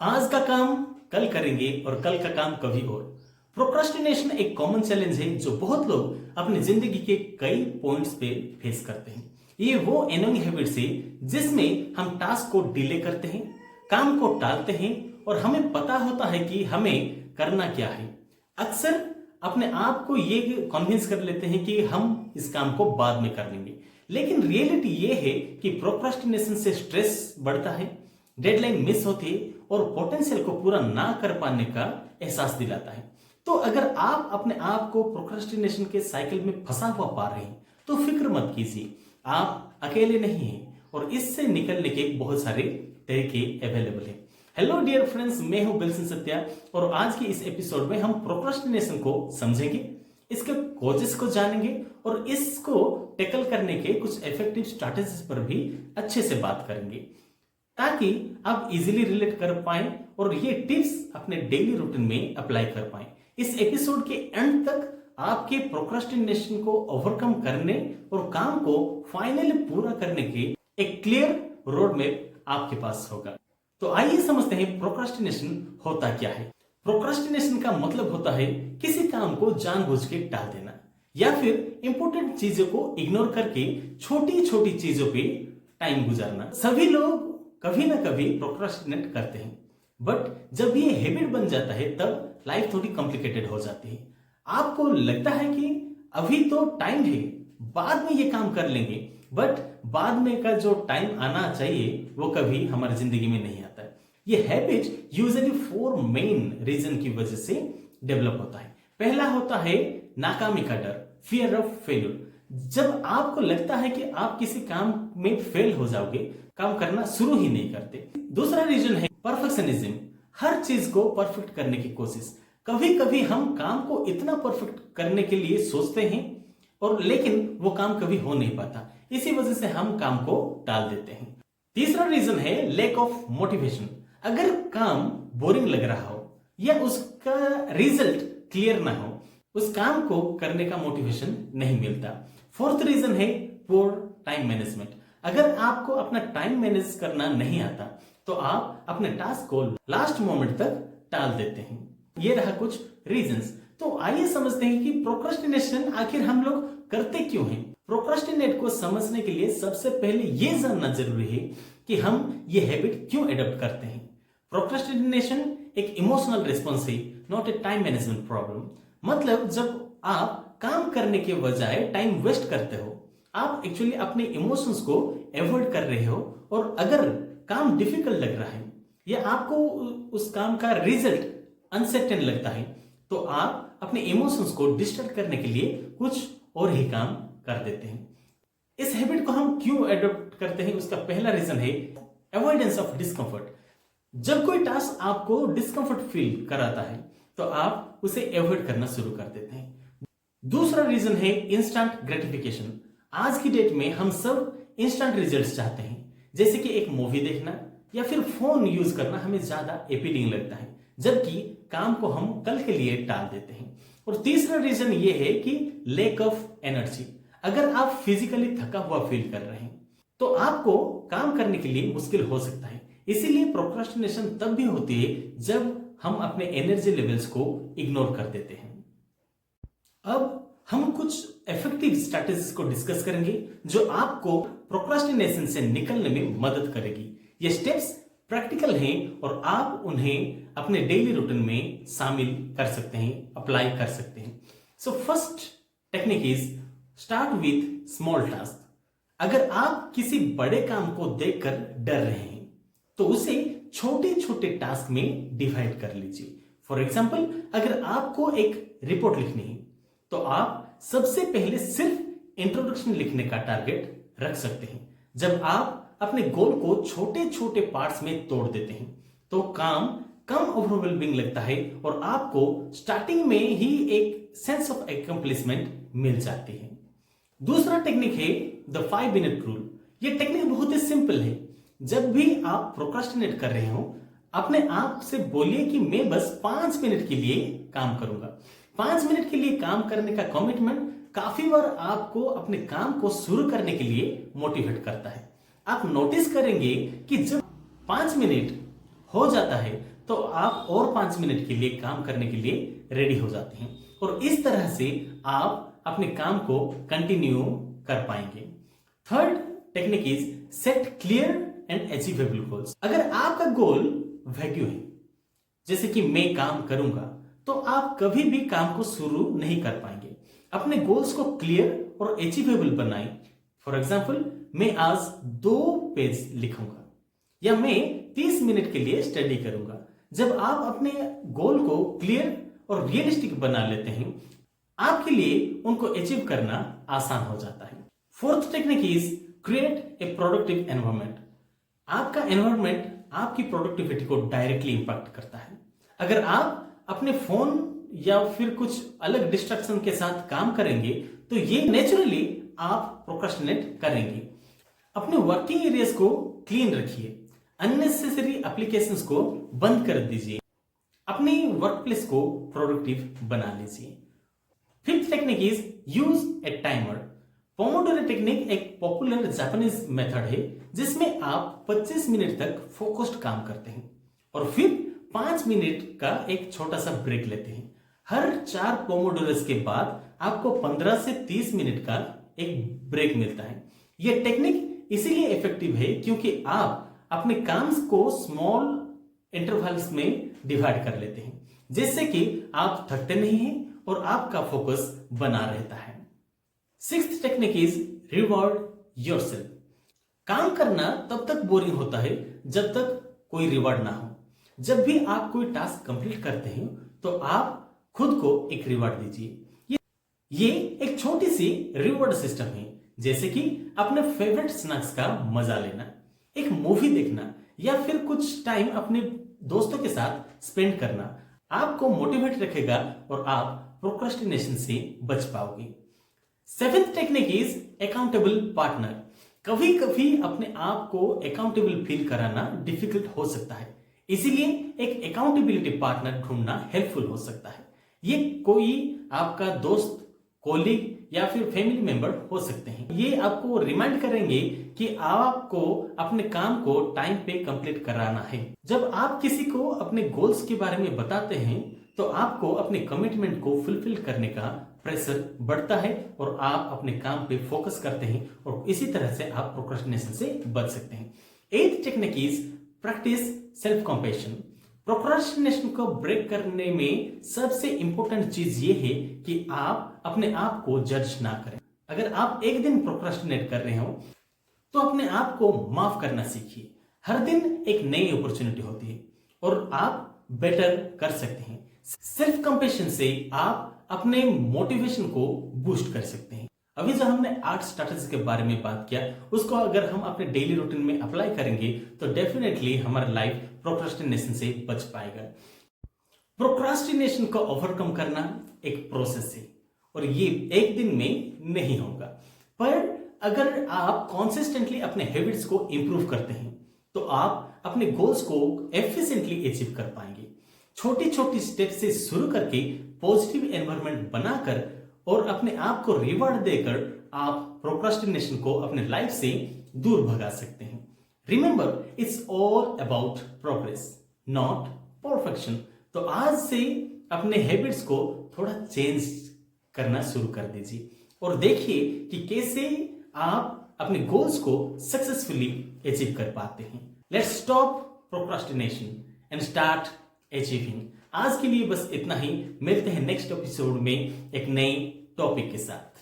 आज का काम कल करेंगे और कल का काम कभी और। प्रोक्रास्टिनेशन एक कॉमन चैलेंज है जो बहुत लोग अपनी जिंदगी के कई पॉइंट्स पे फेस करते हैं। ये वो एनोइंग हैबिट्स है जिसमें हम टास्क को डिले करते हैं, काम को टालते हैं और हमें पता होता है कि हमें करना क्या है। अक्सर अपने आप को ये कन्विंस कर लेते हैं कि हम इस काम को बाद में कर लेंगे, लेकिन रियलिटी ये है कि प्रोक्रास्टिनेशन से स्ट्रेस बढ़ता है, डेडलाइन मिस होती है और पोटेंशियल को पूरा ना कर पाने का एहसास दिलाता है। तो अगर आप अपने आप को प्रोक्रास्टिनेशन के साइकिल में फंसा हुआ पा रहे हैं तो फिक्र मत कीजिए, आप अकेले नहीं हैं और इससे निकलने के बहुत सारे तरीके अवेलेबल हैं। हेलो डियर फ्रेंड्स, मैं हूं बिल्सन सत्या और आज के इस एपिसोड में हम प्रोक्रास्टिनेशन को समझेंगे, इसके कॉजेस को जानेंगे और इसको टैकल करने के कुछ इफेक्टिव स्ट्रैटेजीज पर भी अच्छे से बात करेंगे ताकि आप इजीली रिलेट कर पाएं और ये टिप्स अपने डेली रूटीन में अप्लाई कर पाएं। इस एपिसोड के एंड तक आपके प्रोक्रास्टिनेशन को ओवरकम करने और काम को फाइनली पूरा करने के एक क्लियर रोड मैप आपके पास होगा। तो आइए समझते हैं प्रोक्रास्टिनेशन होता क्या है। प्रोक्रास्टिनेशन का मतलब होता है किसी काम को जानबूझ के टाल देना या फिर इंपॉर्टेंट चीजों को इग्नोर करके छोटी छोटी चीजों पे टाइम गुजारना। सभी लोग कभी ना कभी प्रोक्रास्टिनेट करते हैं, बट जब ये हैबिट बन जाता है तब लाइफ थोड़ी कॉम्प्लिकेटेड हो जाती है। आपको लगता है कि अभी तो टाइम है, बाद में ये काम कर लेंगे, बट बाद में का जो टाइम आना चाहिए वो कभी हमारी जिंदगी में नहीं आता है। ये हैबिट यूजुअली 4 मेन रीजन की वजह से डेवलप होता है। पहला होता है नाकामी का डर, फियर ऑफ फेल्यूर। जब आपको लगता है कि आप किसी काम में फेल हो जाओगे, काम करना शुरू ही नहीं करते। दूसरा रीजन है परफेक्शनिज्म, हर चीज को परफेक्ट करने की कोशिश। कभी कभी हम काम को इतना परफेक्ट करने के लिए सोचते हैं और लेकिन वो काम कभी हो नहीं पाता, इसी वजह से हम काम को टाल देते हैं। तीसरा रीजन है लैक ऑफ मोटिवेशन। अगर काम बोरिंग लग रहा हो या उसका रिजल्ट क्लियर ना हो, उस काम को करने का मोटिवेशन नहीं मिलता। फोर्थ रीजन है पुअर टाइम मैनेजमेंट। अगर आपको अपना टाइम मैनेज करना नहीं आता तो आप अपने टास्क को लास्ट मोमेंट तक टाल देते हैं। ये रहा कुछ रीजंस। तो आइए समझते हैं कि प्रोक्रास्टिनेशन आखिर हम लोग करते क्यों हैं। प्रोक्रास्टिनेट को समझने के लिए सबसे पहले ये जानना जरूरी है कि हम ये हैबिट क्यों एडॉप्ट करते हैं। प्रोक्रास्टिनेशन एक इमोशनल रिस्पॉन्स है, not a time management problem. मतलब जब आप काम करने के बजाय टाइम वेस्ट करते हो, आप एक्चुअली अपने इमोशंस को अवॉइड कर रहे हो और अगर काम डिफिकल्ट लग रहा है या आपको उस काम का रिजल्ट अनसर्टेन लगता है तो आप अपने इमोशंस को डिस्टर्ब करने के लिए कुछ और ही काम कर देते हैं। इस हैबिट को हम क्यों अडॉप्ट करते हैं, उसका पहला रीजन है अवॉइडेंस ऑफ डिस्कम्फर्ट। जब कोई टास्क आपको डिस्कम्फर्ट फील कराता है तो आप उसे अवॉइड करना शुरू कर देते हैं। दूसरा रीजन है इंस्टेंट ग्रेटिफिकेशन। आज की डेट में हम सब इंस्टेंट रिजल्ट्स चाहते हैं, जैसे कि एक मूवी देखना या फिर फोन यूज करना हमें ज्यादा अपीलिंग लगता है, जबकि काम को हम कल के लिए टाल देते हैं। और तीसरा रीजन ये है कि लैक ऑफ एनर्जी। अगर आप फिजिकली थका हुआ फील कर रहे हैं तो आपको काम करने के लिए मुश्किल हो सकता है। इसीलिए प्रोक्रास्टिनेशन तब भी होती है जब हम अपने एनर्जी लेवल्स को इग्नोर कर देते हैं। अब हम कुछ इफेक्टिव स्ट्रैटेजीज को डिस्कस करेंगे जो आपको प्रोक्रास्टिनेशन से निकलने में मदद करेगी। ये स्टेप्स प्रैक्टिकल हैं और आप उन्हें अपने डेली रूटीन में शामिल कर सकते हैं, अप्लाई कर सकते हैं। So first technique is start with small task. अगर आप किसी बड़े काम को देखकर डर रहे हैं तो उसे छोटे छोटे टास्क में डिवाइड कर लीजिए। फॉर एग्जाम्पल, अगर आपको एक रिपोर्ट लिखनी है तो आप सबसे पहले सिर्फ इंट्रोडक्शन लिखने का टारगेट रख सकते हैं। जब आप अपने गोल को छोटे छोटे पार्ट्स में तोड़ देते हैं तो काम कम ओवरवेलमिंग लगता है और आपको स्टार्टिंग में ही एक सेंस ऑफ अकम्प्लिशमेंट मिल जाती है। दूसरा टेक्निक है द 5 मिनट रूल। यह टेक्निक बहुत ही सिंपल है। जब भी आप प्रोक्रास्टिनेट कर रहे हो, अपने आप से बोलिए कि मैं बस 5 मिनट के लिए काम करूंगा। 5 मिनट के लिए काम करने का कमिटमेंट काफी बार आपको अपने काम को शुरू करने के लिए मोटिवेट करता है। आप नोटिस करेंगे कि जब 5 मिनट हो जाता है तो आप और 5 मिनट के लिए काम करने के लिए रेडी हो जाते हैं और इस तरह से आप अपने काम को कंटिन्यू कर पाएंगे। Third technique is set clear and achievable goals. अगर आपका गोल वैग्यू है, जैसे कि मैं काम करूंगा, तो आप कभी भी काम को शुरू नहीं कर पाएंगे। अपने गोल्स को क्लियर और अचीवेबल बनाएं। फॉर एग्जाम्पल, मैं आज 2 पेज लिखूंगा या मैं 30 मिनट के लिए स्टडी करूंगा। जब आप अपने गोल को क्लियर और रियलिस्टिक बना लेते हैं, आपके लिए उनको अचीव करना आसान हो जाता है। Fourth technique is create a productive environment. आपका एनवायरनमेंट आपकी प्रोडक्टिविटी को डायरेक्टली इंपैक्ट करता है। अगर आप अपने फोन या फिर कुछ अलग डिस्ट्रैक्शन के साथ काम करेंगे तो ये नेचुरली आप प्रोक्रेस्टिनेट करेंगे। अपने वर्किंग एरियाज को क्लीन रखिए, अननेसेसरी एप्लीकेशंस को बंद कर दीजिए, अपनी वर्क प्लेस को प्रोडक्टिव बना लीजिए। Fifth technique is use A timer. Pomodoro technique एक पॉपुलर जापानीज मेथड है जिसमें आप 25 मिनट तक फोकस्ड काम करते हैं और फिर 5 मिनट का एक छोटा सा ब्रेक लेते हैं। हर 4 पोमोडोरोस के बाद आपको 15 से 30 मिनट का एक ब्रेक मिलता है। यह टेक्निक इसीलिए इफेक्टिव है क्योंकि आप अपने काम को स्मॉल इंटरवल्स में डिवाइड कर लेते हैं, जिससे कि आप थकते नहीं हैं और आपका फोकस बना रहता है। Sixth technique is reward yourself. काम करना तब तक बोरिंग होता है जब तक कोई रिवॉर्ड ना हो। जब भी आप कोई टास्क कंप्लीट करते हैं तो आप खुद को एक रिवॉर्ड दीजिए। ये एक छोटी सी रिवॉर्ड सिस्टम है, जैसे कि अपने फेवरेट स्नैक्स का मजा लेना, एक मूवी देखना या फिर कुछ टाइम अपने दोस्तों के साथ स्पेंड करना आपको मोटिवेट रखेगा और आप प्रोक्रेस्टिनेशन से बच पाओगे। Seventh technique is accountable partner. कभी कभी अपने आप को अकाउंटेबल फील कराना डिफिकल्ट हो सकता है, इसीलिए एक अकाउंटेबिलिटी पार्टनर ढूंढना हेल्पफुल हो सकता है। ये कोई आपका दोस्त, कोलीग या फिर फैमिली मेंबर हो सकते हैं। ये आपको रिमाइंड करेंगे कि आपको अपने काम को टाइम पे कंप्लीट कराना है। जब आप किसी को अपने गोल्स के बारे में बताते हैं तो आपको अपने कमिटमेंट को फुलफिल करने का प्रेशर बढ़ता है और आप अपने काम पे फोकस करते हैं और इसी तरह से आप प्रोक्रेस्टिनेशन से बच सकते हैं। एथ technique is practice self compassion. Procrastination को ब्रेक करने में सबसे इंपॉर्टेंट चीज ये है कि आप अपने आप को जज ना करें। अगर आप एक दिन प्रोक्रेस्टिनेट कर रहे हो तो अपने आप को माफ करना सीखिए। हर दिन एक नई अपॉर्चुनिटी होती है और आप बेटर कर सकते हैं। सेल्फ कंपैशन से आप अपने मोटिवेशन को बूस्ट कर सकते हैं। अभी जो हमने 8 स्ट्रैटेजी के बारे में बात किया, उसको अगर हम अपने डेली रूटीन में अप्लाई करेंगे तो डेफिनेटली हमारा लाइफ प्रोक्रेस्टिनेशन से बच पाएगा। प्रोक्रेस्टिनेशन को ओवरकम करना एक प्रोसेस है और ये एक दिन में नहीं होगा, पर अगर आप कॉन्सिस्टेंटली अपने हैबिट्स को इंप्रूव करते हैं तो आप अपने गोल्स को एफिशिएंटली अचीव कर पाएंगे। छोटी छोटी स्टेप से शुरू करके पॉजिटिव एनवायरनमेंट बनाकर और अपने आप को रिवॉर्ड देकर आप प्रोक्रेस्टिनेशन को अपने लाइफ से दूर भगा सकते हैं। Remember, it's all about progress, not perfection. तो आज से अपने हैबिट्स को थोड़ा चेंज करना शुरू कर दीजिए और देखिए कि कैसे आप अपने गोल्स को सक्सेसफुली अचीव कर पाते हैं। Let's stop procrastination and start achieving. आज के लिए बस इतना ही। मिलते हैं नेक्स्ट एपिसोड में एक नई टॉपिक के साथ।